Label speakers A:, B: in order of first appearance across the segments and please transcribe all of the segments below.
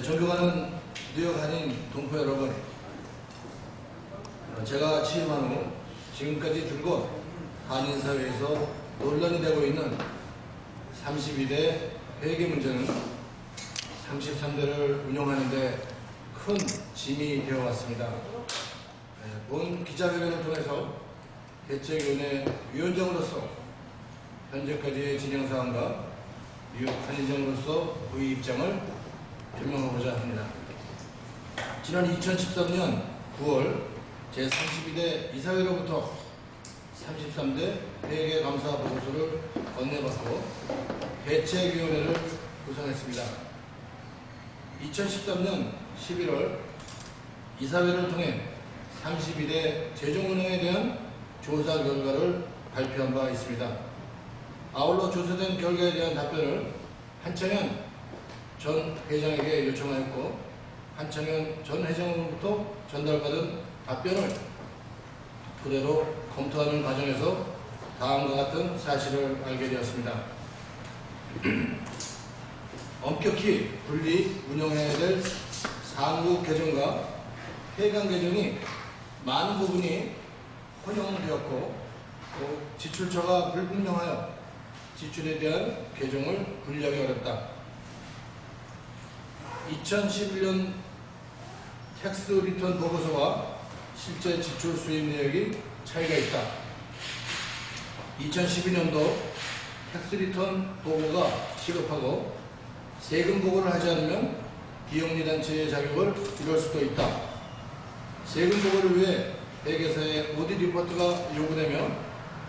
A: 존경하는 뉴욕 한인 동포 여러분, 제가 취임한 후 지금까지 줄곧 한인사회에서 논란이 되고 있는 32대 회계 문제는 33대를 운영하는 데 큰 짐이 되어 왔습니다. 본 기자회견을 통해서 대책위원회 위원장으로서 현재까지의 진행사항과 뉴욕 한인정으로서 우리 입장을 설명하고자 합니다. 지난 2013년 9월 제32대 이사회로부터 33대 회계감사 보고서를 건네받고 대책위원회를 구성했습니다. 2013년 11월 이사회를 통해 32대 재정운영에 대한 조사 결과를 발표한 바 있습니다. 아울러 조사된 결과에 대한 답변을 한창현 전 회장에게 요청하였고, 한창현 전 회장으로부터 전달받은 답변을 그대로 검토하는 과정에서 다음과 같은 사실을 알게 되었습니다. 엄격히 분리 운영해야 될 상부 계정과 해당 계정이 많은 부분이 혼용되었고, 또 지출처가 불분명하여 지출에 대한 계정을 분리하기 어렵다. 2011년 텍스 리턴 보고서와 실제 지출 수입 내역이 차이가 있다. 2012년도 텍스 리턴 보고가 시급하고 세금 보고를 하지 않으면 비영리 단체의 자격을 잃을 수도 있다. 세금 보고를 위해 회계사의 오디트 리포트가 요구되며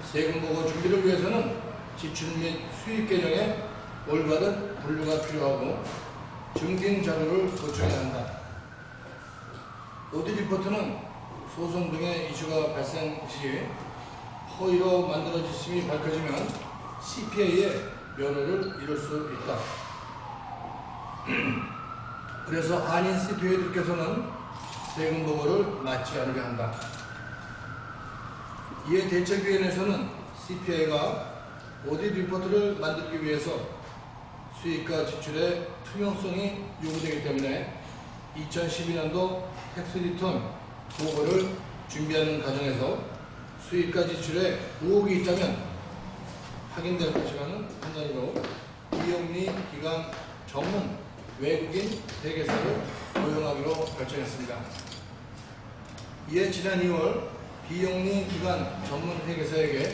A: 세금 보고 준비를 위해서는 지출 및 수입 계정의 올바른 분류가 필요하고 증빙 자료를 도출해야 한다. 오디트 리포트는 소송 등의 이슈가 발생 시 허위로 만들어졌음이 밝혀지면 CPA의 면허를 잃을 수 있다. 그래서 한인 CPA들께서는 세금 보고를 맞지 않게 한다. 이에 대책위원회에서는 CPA가 오디트 리포트를 만들기 위해서 수익과 지출의 투명성이 요구되기 때문에 2012년도 텍스 리턴 보고를 준비하는 과정에서 수익과 지출에 의혹이 있다면 확인될 것이라는 판단으로 비영리 기관 전문 외국인 회계사를 고용하기로 결정했습니다. 이에 지난 2월 비영리 기관 전문 회계사에게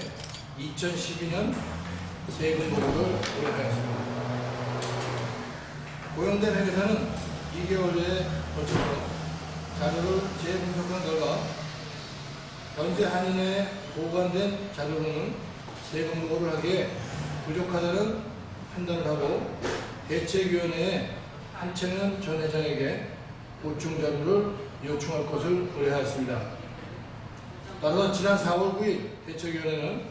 A: 2012년 세금 보고를 의뢰하였습니다. 고용된 회계사는 2개월여에 걸쳐서 자료를 재분석한 결과 현재 한인회에 보관된 자료로는 세금 보고를 하기에 부족하다는 판단을 하고 대책위원회에 한창현 전 회장에게 보충 자료를 요청할 것을 의뢰하였습니다. 따라서 지난 4월 9일 대책위원회는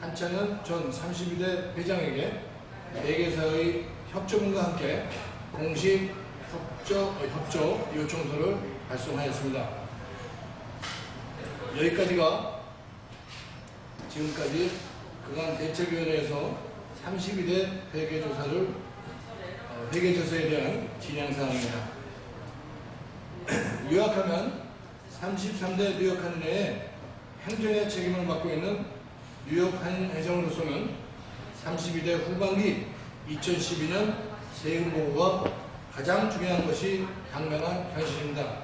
A: 한창현 전 32대 회장에게 회계사의 협조문과 함께 공식 협조 요청서를 발송하였습니다. 여기까지가 지금까지 그간 대책위원회에서 32대 회계조사에 대한 진행사항입니다. 요약하면 33대 뉴욕 한인회의 행정의 책임을 맡고 있는 뉴욕 한인 회장으로서는 32대 후반기 2012년 세금 보고가 가장 중요한 것이 당면한 현실입니다.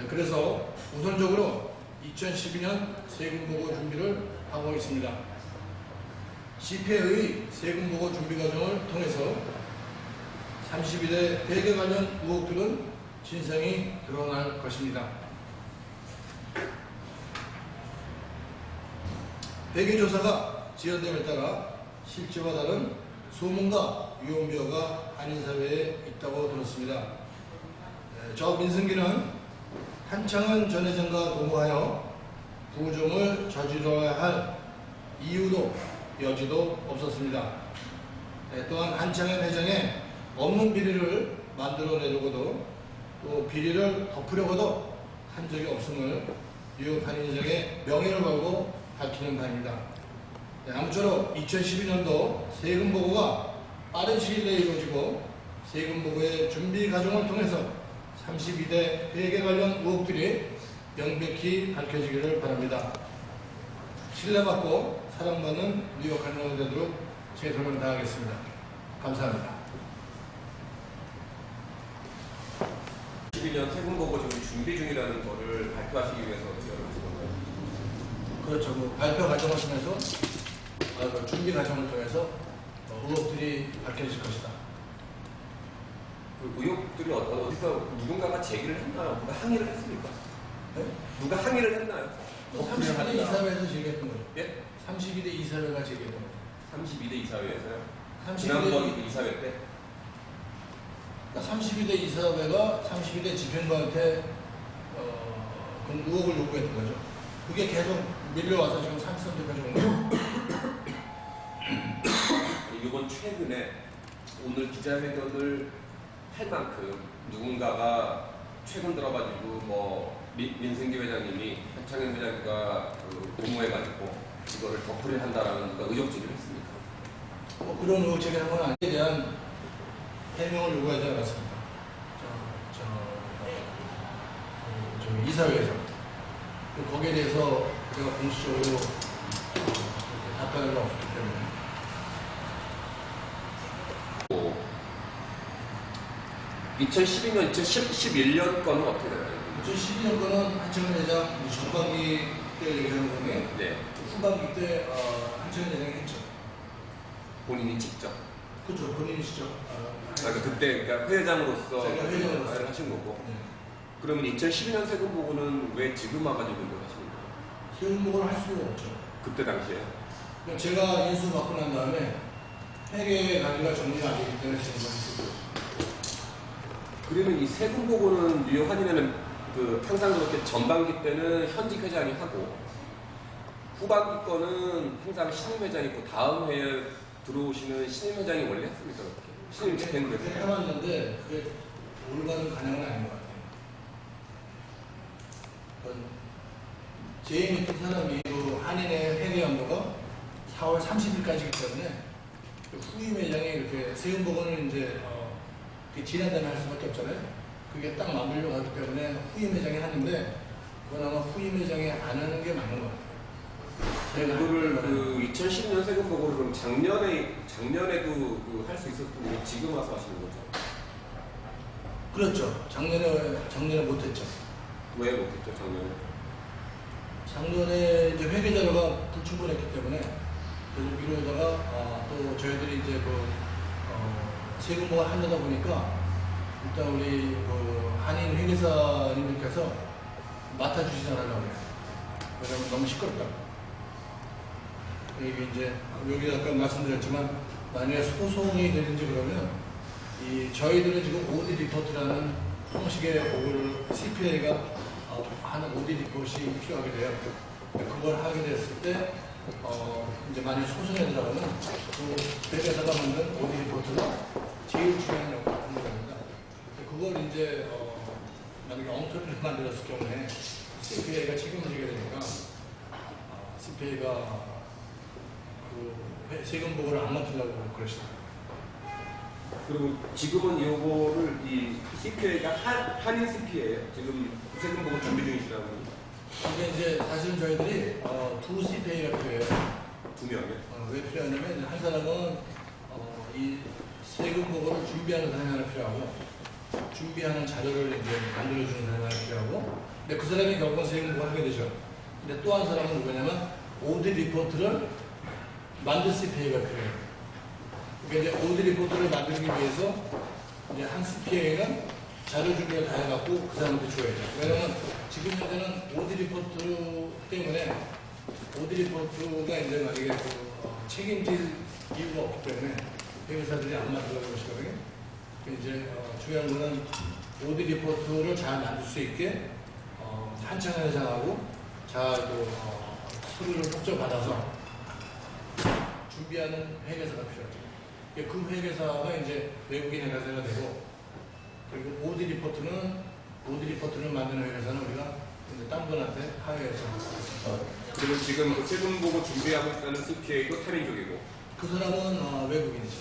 A: 그래서 우선적으로 2012년 세금 보고 준비를 하고 있습니다. CPA의 세금 보고 준비 과정을 통해서 32대 회계 관련 의혹들은 진상이 드러날 것입니다. 회계조사가 지연됨에 따라 실제와 다른 소문과 유언비어가 한인사회에 있다고 들었습니다. 저 민승기는 한창현 전 회장과 동거하여 부정을 저지러야 할 이유도 여지도 없었습니다. 또한 한창현 회장의 없는 비리를 만들어내려고도 또 비리를 덮으려고도 한 적이 없음을 뉴욕 한인회장의 명예를 걸고 밝히는 바입니다. 아무쪼록 2012년도 세금 보고가 빠른 시일 내에 이루어지고 세금 보고의 준비 과정을 통해서 32대 회계 관련 의혹들이 명백히 밝혀지기를 바랍니다. 신뢰받고 사랑받는 뉴욕 간호가 되도록 최선을 다하겠습니다. 감사합니다.
B: 2012년 세금 보고 지금 준비 중이라는 것을 발표하시기 위해서 열어주신 건가요?
A: 그렇죠. 그 발표 과정을 통해서 그 준비 과정을 통해서 의혹들이 밝혀질 것이다.
B: 그 의혹들이 어디서 누군가가 제기를 했나요? 누가 항의를 했습니까?
A: 네?
B: 누가 항의를 했나요?
A: 32대 이사회에서 제기했던 거죠.
B: 예?
A: 32대 이사회가 제기했던 거죠.
B: 32대 이사회에서요?
A: 32대
B: 지난번 이사회 때?
A: 32대 이사회가 32대 집행부한테 그 의혹을 요구했던 거죠. 그게 계속 밀려와서 지금 33대까지 온 거죠.
B: 이번 최근에 오늘 기자회견을 할 만큼 누군가가 최근 들어가지고 뭐 민승기 회장님이 한창현 회장과 공모해가지고 이거를 덮으려 한다라는 의혹 제기를 했습니까?
A: 그런 의혹 제기한 건 아니에 대한 해명을 요구하지 않았습니다. 저 이사회에서 거기에 대해서 제가 공식적으로 답변을 없기 때문에.
B: 2012년, 2011년 건은 어떻게 되나요?
A: 2012년 거는 한창현 회장 전반기 때 얘기하는 건데
B: 네.
A: 후반기 때 한창현 회장이 했죠.
B: 본인이 직접.
A: 그렇죠. 본인이 직접.
B: 그때 그러니까 회장으로서
A: 제가 회장으로서
B: 말을 하신 거고.
A: 네.
B: 그러면 2012년 세금 보고는 왜 지금 와가지고 이걸 하시는 거예요?
A: 세금 보고를 할 수가 없죠.
B: 그때 당시에.
A: 그러니까 제가 인수 받고 난 다음에 회계 관리가 정리가 안 되기 때문에 제가 했었죠.
B: 그러면 이 세금 보고는 뉴욕 한인회는 항상 그렇게 전반기 때는 현직 회장이 하고 후반기 거는 항상 신임 회장이 있고 다음 해에 들어오시는 신임 회장이 원래 했습니까? 그렇게? 신임 집행부에서.
A: 그렇게 해왔는데 그게 올바른 관행은 아닌 것 같아요. 제 밑에 사람이 그 한인회 회계 연도가 4월 30일까지이기 때문에 후임 회장이 이렇게 세금 보고는 이제 지난달에 할 수밖에 없잖아요. 그게 딱 맞물려 가기 때문에 후임 회장이 하는데 그건 아마 후임 회장이 안 하는 게 맞는 것 같아요.
B: 그거를 2010년 세금 보고를 그럼 작년에도 할 수 있었고 지금 와서 하시는 거죠?
A: 그렇죠. 작년에 못했죠.
B: 왜 못했죠, 작년에?
A: 작년에 이제 회계 자료가 불충분했기 때문에 계속 미루다가 또 저희들이 이제 세금 보고를 하려다 보니까 일단 우리 한인 회계사님들께서 맡아주시지 않으려고 해요. 왜냐면 너무 시끄럽다. 이게 이제 여기 아까 말씀드렸지만 만약에 소송이 되든지 그러면 저희들은 지금 오디 리포트라는 형식의 보고를 CPA가 하는 오디 리포트이 필요하게 돼요. 그걸 하게 됐을 때 이제 만약 소송에 들어가면 그 회계사가 만든 오디 리포트가 제일 중요한 역할을 하는 겁니다. 그걸 이제 만약에 엉터리를 만들었을 경우에 CPA가 책임을 지게 되니까 CPA가 세금 보고를 안 맡으려고 그러시더라고요.
B: 그리고 지금은 이거를 이 CPA가 한인 CPA예요. 지금 세금 보고 준비 중이시라고.
A: 근데 이제 사실은 저희들이 두 CPA가 필요해요.
B: 두 명이요?
A: 왜 필요하냐면 한 사람은 이 세금 보고를 준비하는 사람이 하나 필요하고 준비하는 자료를 이제 만들어주는 사람이 하나 필요하고 근데 그 사람이 결국은 세금 보고를 하게 되죠. 근데 또 한 사람은 누구냐면 오디 리포트를 만든 CPA가 필요해요. 그러니까 이제 오디 리포트를 만들기 위해서 이제 한 CPA는 자료 준비를 다 해갖고 그 사람한테 줘야죠. 왜냐면 지금 현재는 오디 리포트 때문에 오디 리포트가 이제 만약에 책임질 이유가 없기 때문에 회계사들이 안 만들려고 그러시거든요. 이제 중요한 거는 오디 리포트를 잘 만들 수 있게 한창현 회장하고 잘 서류를 폭정 받아서 준비하는 회계사가 필요하죠. 그 회계사가 이제 외국인 회계사가 되고 그리고 오디 리포트를 만드는 회계사는 우리가 이제 딴 분한테 하회해서
B: 그리고 지금 세금 보고 준비하고 있다는 CPA도 탈인족이고
A: 그 사람은 외국인이죠.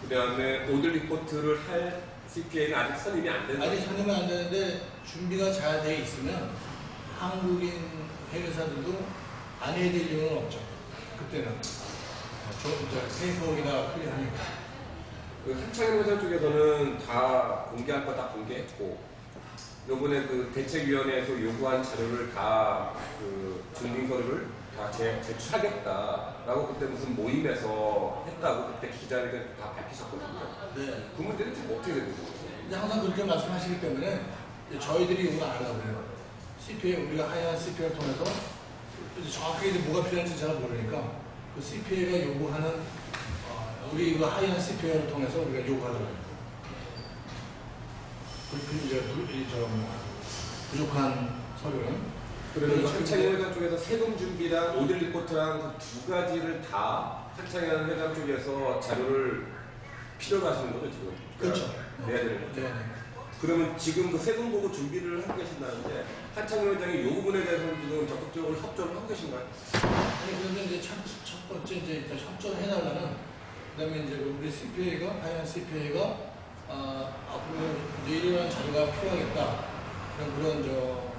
B: 그 다음에 오들 리포트를 할 CPA는 아직 선임이 안 된다.
A: 아직 선임은 안 되는데 준비가 잘 돼 있으면 한국인 회계사들도 안 해야 될 이유는 없죠. 그때는 페이퍼이나 클리어하니까.
B: 그 한창현 회장 쪽에서는 다 공개할 거 다 공개했고, 요번에 그 대책위원회에서 요구한 자료를 다 그 증빙서류를 다 제출하겠다라고 그때 무슨 모임에서 했다고 그때 기자회견 다 밝히셨거든요.
A: 네.
B: 그 문제는 지금 어떻게 되는 거예요?
A: 근데 항상 그렇게 말씀하시기 때문에 저희들이 이걸 안 하려고 해요. CPA, 우리가 하얀 CPA를 통해서 정확하게 뭐가 필요한지 잘 모르니까 그 CPA가 요구하는 우리 이거 하얀 CPA를 통해서 우리가 요구하려고 해요. 그 이제 부족한 서류는
B: 그러면 한창현 회장 쪽에서 세금 준비랑 오딜 리포트랑 그 두 가지를 다 한창현 회장 쪽에서 자료를 필요로 하시는 거죠, 지금?
A: 그렇죠.
B: 내야 되는 거죠.
A: 네.
B: 그러면 지금 그 세금 보고 준비를 하고 계신다는데 한창현 회장이 이 부분에 대해서는 지금 적극적으로 협조를 하고 계신가요?
A: 아니 그런데 이제 첫 번째 이제 일단 협조를 해달라는 그다음에 이제 우리 CPA가 하얀 CPA가 앞으로 이제 이러한 자료가 필요하겠다. 그런 그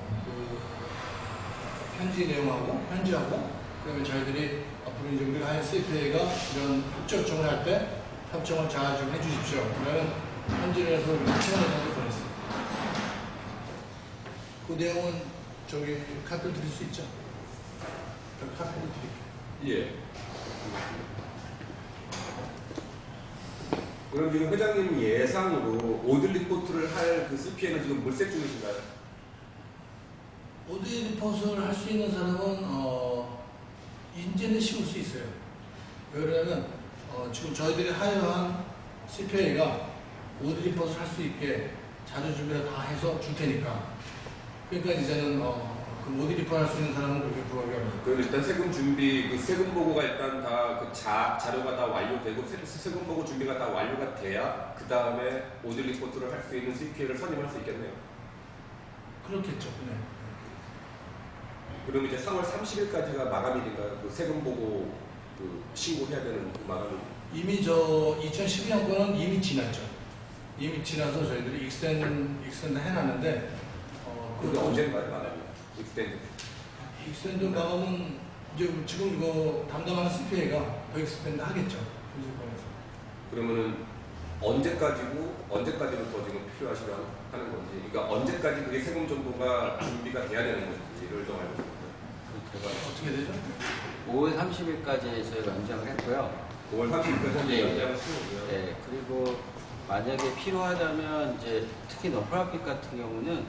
A: 편지 내용하고 편지하고 그다음에 저희들이 앞으로 이제 우리 하얀 CPA가 이런 협조 요청을 할 때 협정을 잘 좀 해주십시오. 그러면 편지를 해서 한창현한테 보냈어요. 그 내용은 저기 카피를 드릴 수 있죠? 카피를 드릴게요.
B: 예. 그럼 지금 회장님 예상으로 오딜 리포트를 할 그 CPA는 지금 물색 중이신가요?
A: 오딜 리포트를 할 수 있는 사람은 인제는 씌울 수 있어요. 왜냐하면 지금 저희들이 하여한 CPA가 오딜 리포트를 할 수 있게 자료 준비를 다 해서 줄 테니까. 그러니까 이제는 그 오딜 리포트 할 수 있는 사람은 그렇게 구하기 어렵습니다.
B: 그럼 일단 세금 준비, 그 세금 보고가 일단 다 그 자료가 다 완료되고 세금 보고 준비가 다 완료가 돼야 그 다음에 오딜 리포트를 할 수 있는 CPA를 선임할 수 있겠네요.
A: 그렇겠죠. 네.
B: 그럼 이제 3월 30일까지가 마감일인가요? 그 세금 보고 그 신고해야 되는 그 마감일.
A: 이미 2012년 거는 이미 지났죠. 이미 지나서 저희들이 익스텐드 해놨는데
B: 그게 언젠가요, 마감이?
A: 익스텐드 마감은 이제 지금 이거 담당하는 CPA가 더 익스텐드 하겠죠.
B: 그러면은 언제까지부터 지금 필요하시다 하는 건지, 그러니까 언제까지 그게 세금 정보가 준비가 돼야 되는 건지를 좀 알고 싶어요.
A: 어떻게 되죠?
C: 5월 30일까지 저희가 연장을 했고요.
B: 5월 30일까지
C: 네.
B: 연장을 쓰고요.
C: 네, 그리고 만약에 필요하다면 이제 특히 너프라핏 같은 경우는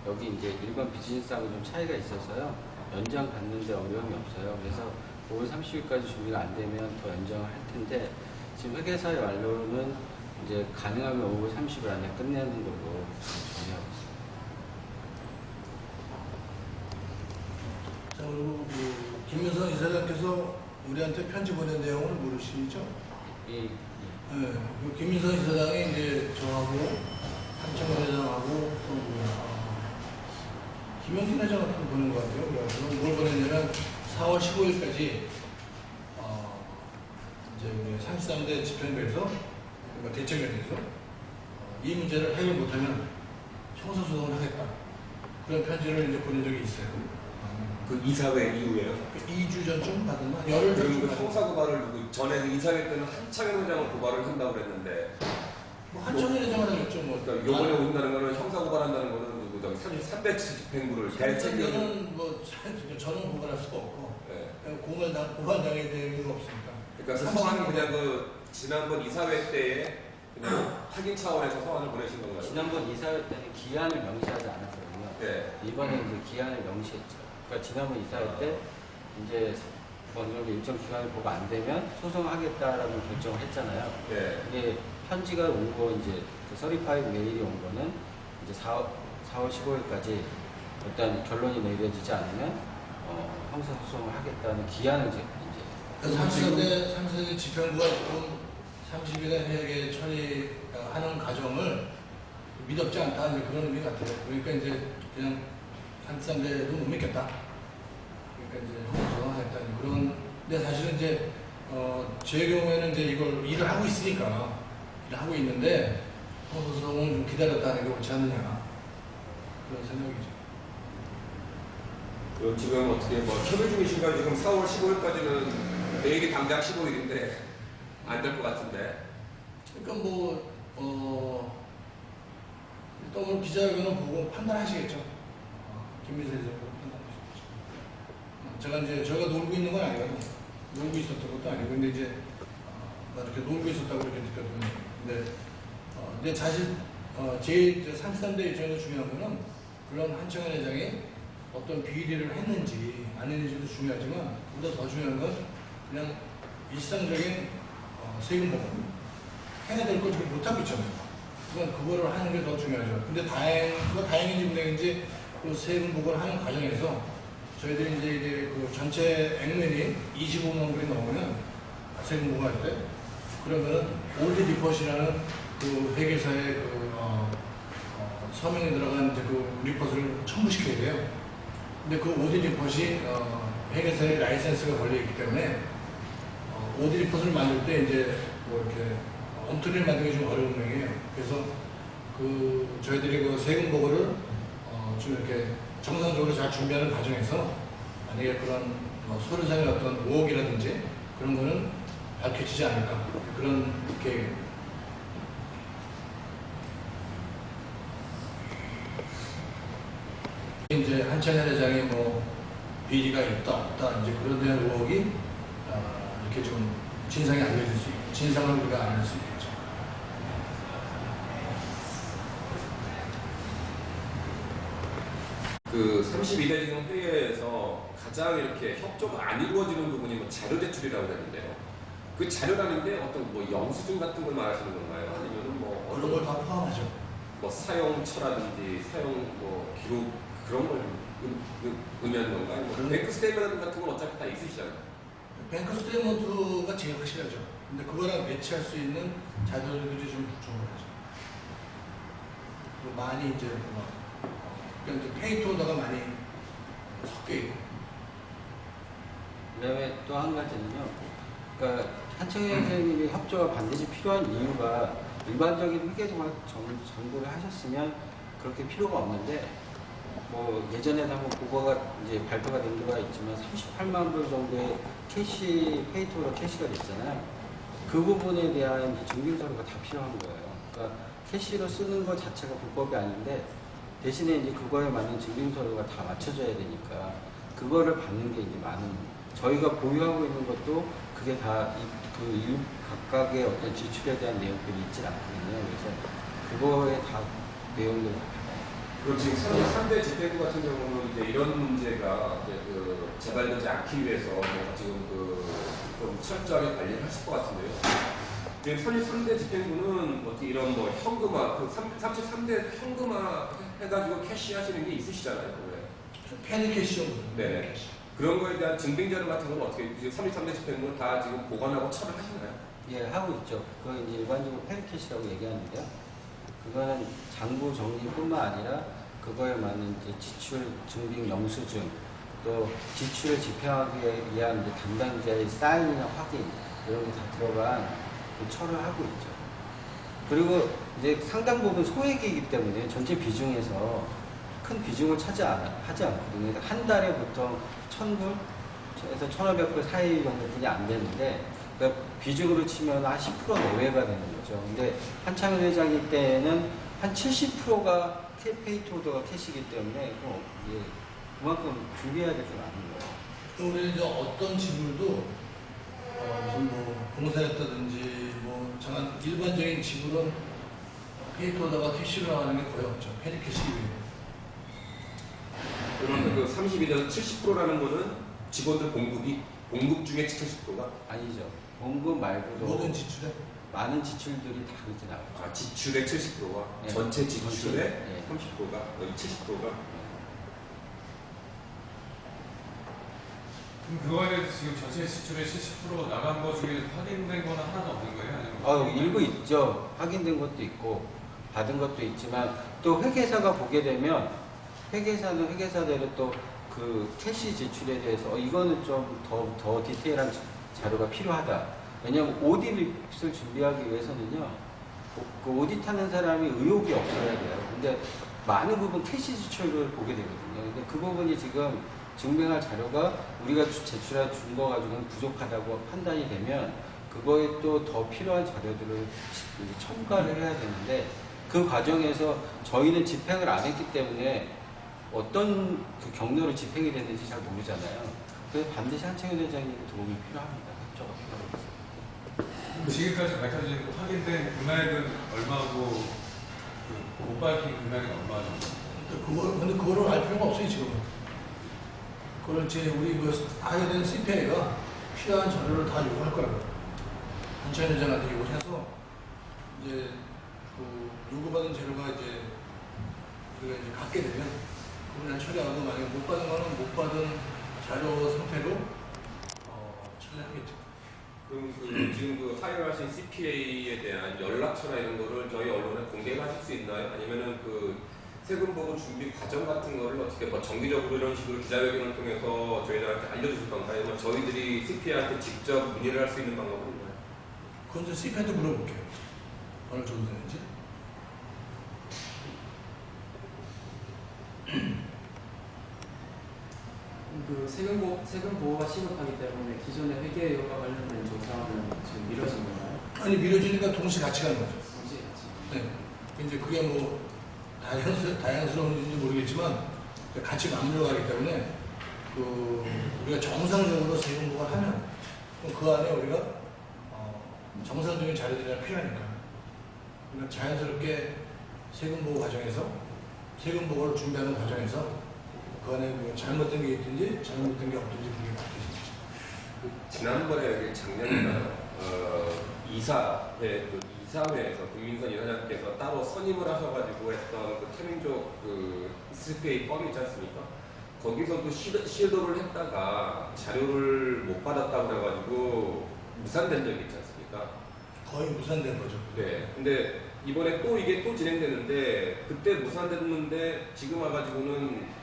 C: 여기 이제 일반 비즈니스하고 좀 차이가 있어서요. 연장 받는데 어려움이 없어요. 그래서 5월 30일까지 준비가 안 되면 더 연장을 할 텐데 지금 회계사의 완료는 이제 가능하면 5월 30일 안에 끝내는 걸로 정리하고 있습니다.
A: 자, 그리고 김민선 이사장께서 우리한테 편지 보낸 내용을 모르시죠?
C: 이
A: 네, 김민선 이사장이 이제 저하고 한창원 회장하고 또 김영진 회장한테 보낸 것 같아요. 그래서 뭘 보냈냐면 4월 15일까지 이제 우리 33대 집행부에서 대책위원회에서 이 문제를 해결 못하면 형사소송을 하겠다. 그런 편지를 이제 보낸 적이 있어요.
B: 그 이사회 이후에요?
A: 2주 전쯤 받은 거? 열흘
B: 그럼
A: 전쯤
B: 그
A: 받은 거.
B: 형사 고발을 누구 전에 그 이사회 때는 한창현 회장을 고발을 한다고 그랬는데,
A: 뭐 한청일 회장을 하겠죠. 뭐.
B: 그러니까 요번에 온다는 거는 형사 고발한다는 거는 누구 저기 3대 집행부를 대책위원회.
A: 저는 뭐 저는 고발할 수가 없고
B: 네.
A: 고발당해야 될 이유가 없으니까.
B: 그러니까 그 서한은 그냥 그 지난번 이사회 때에 그냥 확인 차원에서 서한을 보내신 건가요?
C: 지난번 이사회 때는 기한을 명시하지 않았거든요.
B: 네.
C: 이번에 이제 기한을 명시했죠. 그러니까 지난번 이사회 때 이제 어느 정도 일정 기간을 보고 안 되면 소송하겠다라는 결정을 했잖아요.
B: 네.
C: 이게 편지가 온 거 이제 그 서리파이 메일이 온 거는 이제 4월 15일까지 일단 결론이 내려지지 않으면 형사 소송을 하겠다는 기한을 이제
A: 그래서 33대 집행부가 좀 30일에 회계 처리하는 과정을 믿었지 않다 이제 그런 의미 같아요. 그러니까 이제 그냥 33대도 못 믿겠다. 그러니까 이제 형사 하겠다 그런. 근데 사실은 이제 제 경우에는 이제 이걸 일을 하고 있으니까 하고 있는데 소송은 좀 기다렸다는 게 옳지 않느냐 그런 생각이죠.
B: 그 지금 어떻게 뭐 협의 중이신가요? 지금 4월 15일까지는 내일이 당장 15일인데 안 될 것 같은데.
A: 그러니까 일단 오늘 기자회견을 보고 판단하시겠죠. 김민세 대표가 판단하시겠죠. 제가 이제 저희가 놀고 있는 건 아니거든요. 놀고 있었던 것도 아니고 근데 이제 이렇게 놀고 있었다고 이렇게 느꼈거든요. 근데 사실 제 33대 입장에서 중요한 거는 물론 한청현 회장이 어떤 비리를 했는지 안 했는지도 중요하지만 보다 더 중요한 건 그냥 일상적인 세금 보고 해야 될 걸 지금 못하고 있잖아요. 그건 그거를 하는 게 더 중요하죠. 근데 다행인지 불행인지 그 세금 보고를 하는 과정에서 저희들이 이제 그 전체 액면이 25만 불이 넘으면 세금 보고할 때 그러면은 올드 리포트라는 그 회계사의 서명에 들어간 이제 그 리포트를 첨부시켜야 돼요. 근데 그 오디 리포트이 회계사의 라이센스가 걸려있기 때문에 오디 리포트를 만들 때 이제 뭐 이렇게 엉터리를 만들기 좀 어려운 명이에요. 그래서 그 저희들이 그 세금 보고를 좀 이렇게 정상적으로 잘 준비하는 과정에서 만약에 그런 서류상의 어떤 의혹이라든지 그런 거는 밝혀지지 않을까 그런 계획이에요. 이제 한청현 회장이 뭐 비리가 있다 없다 이제 그런 대한 의혹이 이렇게 좀 진상이 알려질 수 있고 진상을 우리가 알릴 수 있겠죠.
B: 그 32대 지금 회의에서 가장 이렇게 협조가 안 이루어지는 부분이 뭐 자료 제출이라고 되는데요. 그 자료라는 게 어떤 뭐 영수증 같은 걸 말하시는 건가요? 아니면 뭐
A: 그런 걸 다 포함하죠.
B: 뭐 사용처라든지 사용 뭐 기록 그런 걸 의미하는 건가요? 뭐 뱅크 스테이트먼트 같은 건 어차피 다 있으시잖아요.
A: 뱅크 스테이트먼트가 제일 확실하죠. 근데 그거랑 매치할 수 있는 자료들이 좀 부족한 거죠. 많이 이제 그러니까 페이트 오더가 많이 섞여 있고.
C: 그다음에 또 한 가지는요. 그러니까 한청현 선생님이 협조가 반드시 필요한 이유가 일반적인 회계정확 정보를 하셨으면 그렇게 필요가 없는데 뭐 예전에도 한번 그거가 이제 발표가 된 경우가 있지만 38만 불 정도의 캐시 페이토로 캐시가 됐잖아요. 그 부분에 대한 증빙서류가 다 필요한 거예요. 그러니까 캐시로 쓰는 것 자체가 불법이 아닌데 대신에 이제 그거에 맞는 증빙서류가 다 맞춰져야 되니까 그거를 받는 게 이제 많은 저희가 보유하고 있는 것도 그게 다 그 각각의 어떤 지출에 대한 내용들이 있질 않거든요. 그래서 그거에 다 내용들을
B: 그럼 지금 3대 집행부 같은 경우는 이제 이런 문제가 이제 그 재발되지 않기 위해서 뭔가 지금 좀 철저하게 관리를 하실 것 같은데요. 지금 33대 집행부는 어떻게 이런 뭐 현금화, 그 33대 현금화 해가지고 캐시 하시는 게 있으시잖아요. 왜?
A: 페니 캐시용.
B: 네. 그런 거에 대한 증빙 자료 같은 건 어떻게 33대 집행부는 다 지금 보관하고 처리를 하시나요?
C: 예, 하고 있죠. 그거 이제 일반적으로 페리캐시라고 얘기하는데요. 그거는 장부 정리뿐만 아니라 그거에 맞는 이제 지출 증빙 영수증, 또 지출을 집행하기 위한 이제 담당자의 사인이나 확인 이런 게 다 들어간 그 처를 하고 있죠. 그리고 이제 상당 부분 소액이기 때문에 전체 비중에서 큰 비중을 하지 않거든요. 한 달에 보통 1,000불에서 1,500불 사이 정도뿐이 안 되는데 그러니까 비중으로 치면 한 10% 내외가 되는 거죠. 근데 한창현 회장일 때는 한 70%가 페이트 오더가 캐시기 때문에 그만큼 준비해야 될 게 많은 거예요.
A: 또 우리 이제 어떤 지불도 무슨 뭐 공사했다든지 뭐 정한 일반적인 지불은 페이트 오더가 캐시로 나가는 게 거의 없죠. 페니 캐시 외에.
B: 그러면 그 32에서 70%라는 거는 직원들 공급 중에 70%가?
C: 아니죠. 공급 말고도
A: 모든 지출에
C: 많은 지출들이 다 그렇게 나오죠.
B: 아, 지출의 70%가?
C: 네.
B: 전체 지출의
C: 네.
B: 30%가? 여기 70%가?
D: 그럼 그거에 대해서 지금 전체 지출의 70% 나간 거 중에 확인된 거는 하나도 없는 거예요? 아니면
C: 일부 있죠. 확인된 것도 있고 받은 것도 있지만 또 회계사가 보게 되면 회계사는 회계사대로 또 그 캐시 지출에 대해서 이거는 좀 더 디테일한 자료가 필요하다. 왜냐하면 오디를 준비하기 위해서는요. 그 오디트하는 사람이 의욕이 없어야 돼요. 근데 많은 부분 캐시 지출을 보게 되거든요. 근데 그 부분이 지금 증명할 자료가 우리가 제출해 준 거 가지고는 부족하다고 판단이 되면 그거에 또 더 필요한 자료들을 첨가를 해야 되는데 그 과정에서 저희는 집행을 안 했기 때문에 어떤 그 경로로 집행이 됐는지 잘 모르잖아요. 그래서 반드시 한창현 회장님 도움이 필요합니다. 협조가 필요합니다.
D: 지금까지 밝혀진 확인된 금액은 얼마고 못 밝힌 금액은 얼마 정도?
A: 근데 그거를 알 필요가 없어요, 지금은. 그걸 이제 우리 하게 된 CPA가 필요한 자료를 다 요구할 거라고. 한찬 회장한테 요구를 해서, 이제, 요구받은 자료가 이제, 우리가 이제 갖게 되면, 그걸 처리하고, 만약에 못 받은 거는 못 받은 자료 상태로, 처리하겠죠.
B: 그럼 지금 하이어하신 CPA에 대한 연락처나 이런 거를 저희 언론에 공개하실 수 있나요? 아니면은 세금 보고 준비 과정 같은 거를 어떻게 정기적으로 이런 식으로 기자회견을 통해서 저희들한테 알려주실 건가요? 아니면 저희들이 CPA한테 직접 문의를 할 수 있는 방법은 있나요?
A: 그건 저 CPA한테 물어볼게요. 어느 정도 되는지.
E: 세금 보호가 시급하기 때문에 기존의 회계와 관련된 조사는 지금 미뤄진 건가요?
A: 아니, 미뤄지니까 동시에 같이 가는 거죠.
E: 동시에 같이.
A: 네. 이제 그게 다양스러운지 모르겠지만, 같이 맞물려 가기 때문에, 우리가 정상적으로 세금 보고를 하면, 그럼 그 안에 우리가, 정상적인 자료들이 필요하니까. 그러니까 자연스럽게 세금 보고 과정에서, 세금 보고를 준비하는 과정에서, 그 안에 잘못된 게 있든지, 잘못된 게 없든지 그게 바뀌죠.
B: 지난번에 작년인가요? 이사회에서 김민선 이사장께서 따로 선임을 하셔가지고 했던 태민족 CPA 펌이 있지 않습니까? 거기서도 시도를 했다가 자료를 못 받았다고 그래가지고 무산된 적이 있지 않습니까?
A: 거의 무산된 거죠.
B: 네. 근데 이번에 이게 또 진행되는데 그때 무산됐는데 지금 와가지고는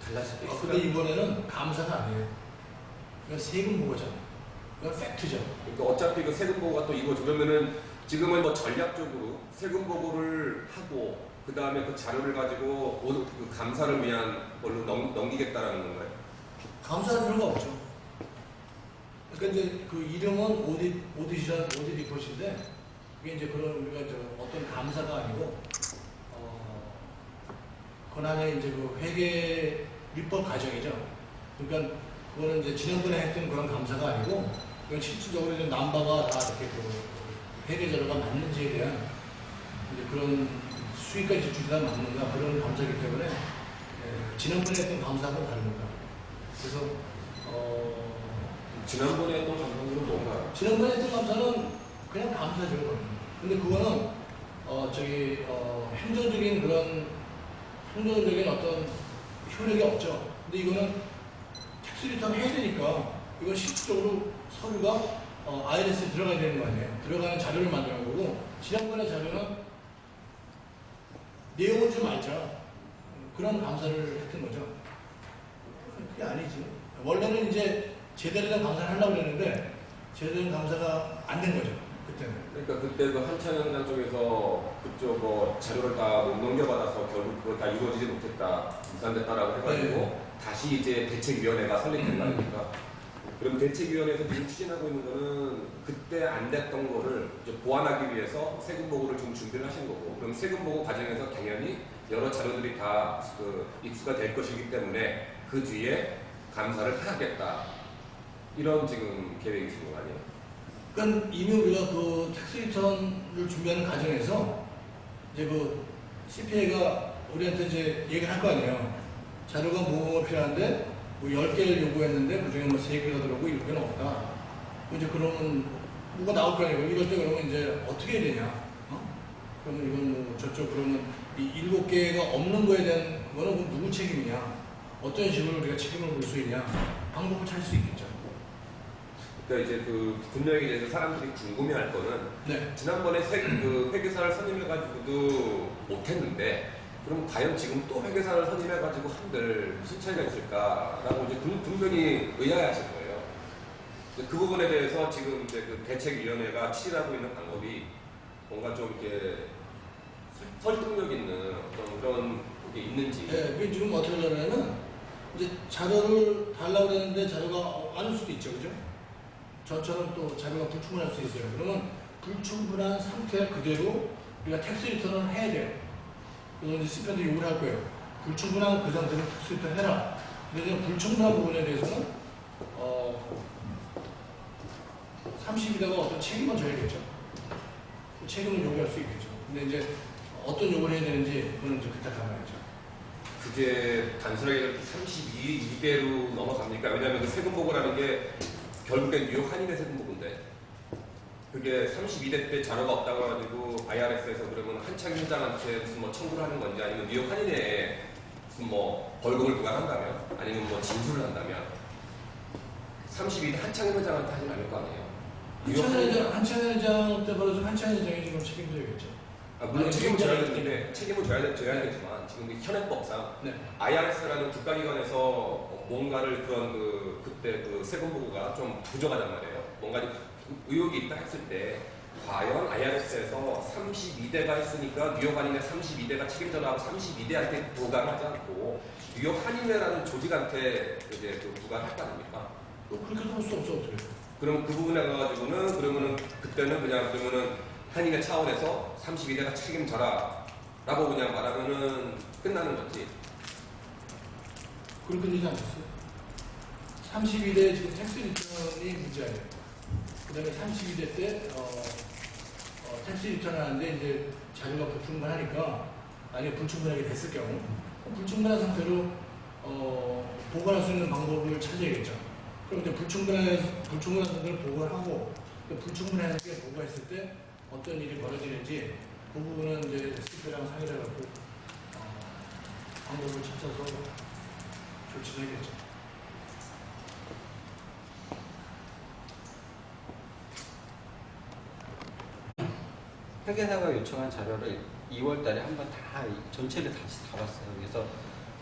B: 달라질 게 있어요.
A: 근데 이번에는 감사가 아니에요. 그냥 세금 보고잖아. 그건 팩트죠.
B: 그러니까 어차피 세금 보고가 또 이거죠. 그러면은 지금은 전략적으로 세금 보고를 하고 그 다음에 그 자료를 가지고 감사를 위한 걸로 넘기겠다라는 건가요?
A: 감사할 필요가 없죠. 그러니까 이제 그 이름은 오디트 리포트인데 그게 이제 그런 우리가 어떤 감사가 아니고 권한의 이제 회계 입법 과정이죠. 그러니까 그거는 이제 지난번에 했던 그런 감사가 아니고 그건 실질적으로 이제 남바가 다 이렇게 회계 자료가 맞는지에 대한 이제 그런 수익까지 지출이 맞는가 그런 감사이기 때문에 지난번에 했던 감사하고는 다릅니다. 그래서
B: 지난번에 했던 감사는 뭔가요?
A: 지난번에 했던 감사는 그냥 감사죠. 근데 그거는 행정적인 어떤 효력이 없죠. 근데 이거는 텍스 리턴 해야 되니까 이건 실질적으로 서류가 IRS에 들어가야 되는 거 아니에요. 들어가는 자료를 만드는 거고 지난번에 자료는 내용을 좀 알자. 그런 감사를 했던 거죠. 그게 아니지. 원래는 이제 제대로 된 감사를 하려고 했는데 제대로 된 감사가 안 된 거죠. 그때는.
B: 그러니까 그때 한창현 쪽에서 그쪽 자료를 다 못 넘겨받아서 결국 그걸 다 이루어지지 못했다, 무산됐다라고 해가지고 다시 이제 대책위원회가 설립된 거 아닙니까? 그럼 대책위원회에서 지금 추진하고 있는 거는 그때 안 됐던 거를 이제 보완하기 위해서 세금 보고를 좀 준비를 하신 거고, 그럼 세금 보고 과정에서 당연히 여러 자료들이 다 입수가 될 것이기 때문에 그 뒤에 감사를 해야겠다. 이런 지금 계획이신 거 아니에요?
A: 그러니까 이미 우리가 텍스 리턴을 준비하는 과정에서 이제 CPA가 우리한테 이제 얘기를 할 거 아니에요. 자료가 뭐가 필요한데 10개를 요구했는데 그중에 3개가 들어오고 7개는 없다. 이제 그러면 뭐가 나올 거 아니에요. 이럴 때 그러면 이제 어떻게 해야 되냐. 그러면 이건 저쪽 그러면 이 7개가 없는 거에 대한 그거는 누구 책임이냐. 어떤 식으로 우리가 책임을 물 수 있냐. 방법을 찾을 수 있겠죠.
B: 그러니까 이제 분명히 이제 사람들이 궁금해할 거는 지난번에 회계사를 선임해가지고도 못했는데 그럼 과연 지금 또 회계사를 선임해가지고 한들 무슨 차이가 있을까라고 이제 분명히 의아해하실 거예요. 그 부분에 대해서 지금 이제 대책위원회가 추진하고 있는 방법이 뭔가 좀 이렇게 설득력 있는 어떤 그런 게 있는지.
A: 예, 그 지금 어떻게 하냐면 이제 자료를 달라고 그랬는데 자료가 아닐 수도 있죠, 그죠? 저처럼 또 자료가 불충분할 수 있어요. 그러면 불충분한 상태 그대로 우리가 텍스 리턴을 해야 돼요. 그래서 이제 스펜도 요구를 할 거예요. 불충분한 그 상태로 텍스 리턴 해라. 그래서 불충분한 부분에 대해서는 30일에다가 어떤 책임을 져야겠죠. 그 책임을 요구할 수 있겠죠. 근데 이제 어떤 요구를 해야 되는지 그거는 이제 그때 가봐야죠.
B: 그게 단순하게 32배로 넘어갑니까? 왜냐하면 그 세금보고라는 게 결국엔 뉴욕 한인의 세금보고인데 그게 32대 때 자료가 없다고 해가지고 IRS에서 그러면 한창 회장한테 무슨 뭐 청구를 하는 건지 아니면 뉴욕 한인에 무슨 뭐 벌금을 부과한다면 아니면 뭐 진술을 한다면 32대 한창 회장한테 하진 않을 거 아니에요.
A: 한창 회장 때 벌어서 한창 회장이 지금 책임져야겠죠.
B: 물론 책임을 져야 되는데 책임을 져야 되겠지만 지금 현행법상
A: 네.
B: IRS라는 국가기관에서 뭔가를 그런 그때 그 세금 보고가 좀 부족하단 말이에요. 뭔가 의혹이 있다 했을 때 과연 IRS에서 32대가 했으니까 뉴욕 한인회 32대가 책임져라고 32대한테 부과를 하지 않고 뉴욕 한인회라는 조직한테 이제 그 부과를 할 거 아닙니까?
A: 그렇게 할 수 없어 어떻게?
B: 그럼 그 부분에 가가지고는 그러면은 그때는 그냥 그러면은 한인회 차원에서 32대가 책임져라 라고 그냥 말하면은 끝나는 거지.
A: 그렇게 되지 않겠어요? 32대 지금 텍스 리턴이 문제예요. 그 다음에 32대 때 텍스 리턴을 하는데 이제 자료가 불충분하니까 만약에 불충분하게 됐을 경우 불충분한 상태로 보관할 수 있는 방법을 찾아야겠죠. 그럼 이제 불충분한 상태를 보관하고 불충분한 게 보고했을 때 어떤 일이 벌어지는지 그 부분은 이제 스피커랑 상의를 해갖고 방법을 찾아서 조치를 해야겠죠.
C: 회계사가 요청한 자료를 2월 달에 한번 다 전체를 다시 다 봤어요. 그래서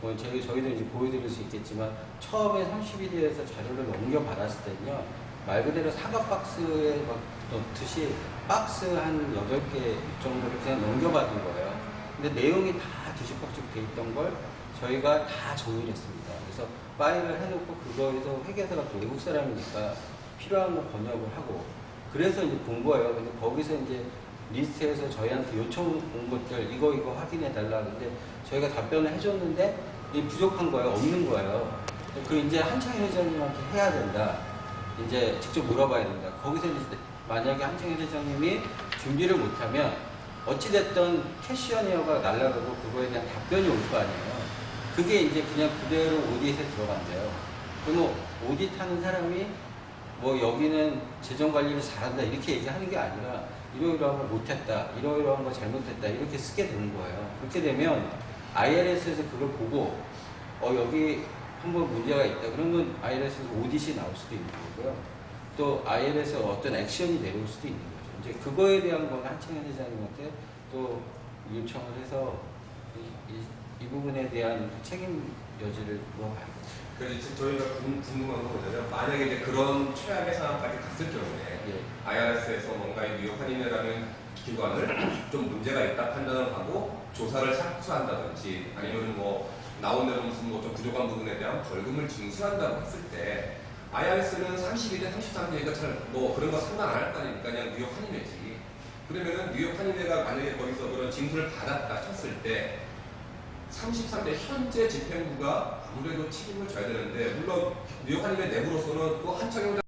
C: 뭐 저희도 이제 보여드릴 수 있겠지만 처음에 31일에서 자료를 넘겨받았을 때는요. 말 그대로 사과 박스에 막 넣듯이 박스 한 8개 정도를 그냥 넘겨받은 거예요. 근데 내용이 다 뒤죽박죽 돼 있던 걸 저희가 다 정리를 했습니다. 그래서 파일을 해놓고 그거에서 회계사가 또 외국 사람이니까 필요한 거 번역을 하고 그래서 이제 본 거예요. 근데 거기서 이제 리스트에서 저희한테 요청 온 것들 이거 확인해 달라. 근데 저희가 답변을 해줬는데 이 부족한 거예요. 없는 거예요. 그 이제 한창희 회장님한테 해야 된다. 이제 직접 물어봐야 된다. 거기서 이제 만약에 한창희 회장님이 준비를 못하면 어찌됐든 캐시어니어가 날라가고 그거에 대한 답변이 올 거 아니에요. 그게 이제 그냥 그대로 오디트에 들어간대요. 그러면 오디트 하는 사람이 뭐 여기는 재정 관리를 잘한다 이렇게 얘기하는 게 아니라 이러이러한 걸 못했다, 이러이러한 걸 잘못했다 이렇게 쓰게 되는 거예요. 그렇게 되면 IRS에서 그걸 보고 여기 한번 문제가 있다 그러면 IRS에서 오디시 나올 수도 있는 거고요. 또 IRS에서 어떤 액션이 내려올 수도 있는 거죠. 이제 그거에 대한 건 한창현 회장님한테 또 요청을 해서 이 부분에 대한 책임 여지를 물어봐야겠죠.
B: 그래서 지금 저희가 궁금한 건 뭐냐면 만약에 이제 그런 최악의 상황까지 갔을 경우에
C: 예.
B: IRS에서 뭔가 이 뉴욕 한인회라는 기관을 좀 문제가 있다 판단을 하고 조사를 착수한다든지 아니면 뭐 나온 대로 무슨 뭐 좀 부족한 부분에 대한 벌금을 징수한다고 했을 때 IRS는 32대 33대니까 잘 뭐 그런 거 상관 안 할 거 아닙니까? 그냥 뉴욕 한인회지. 그러면은 뉴욕 한인회가 만약에 거기서 그런 징수를 받았다 쳤을 때 33대 현재 집행부가 아무래도 책임을 져야 되는데 물론 뉴욕 한인회 내부로서는 또 한창현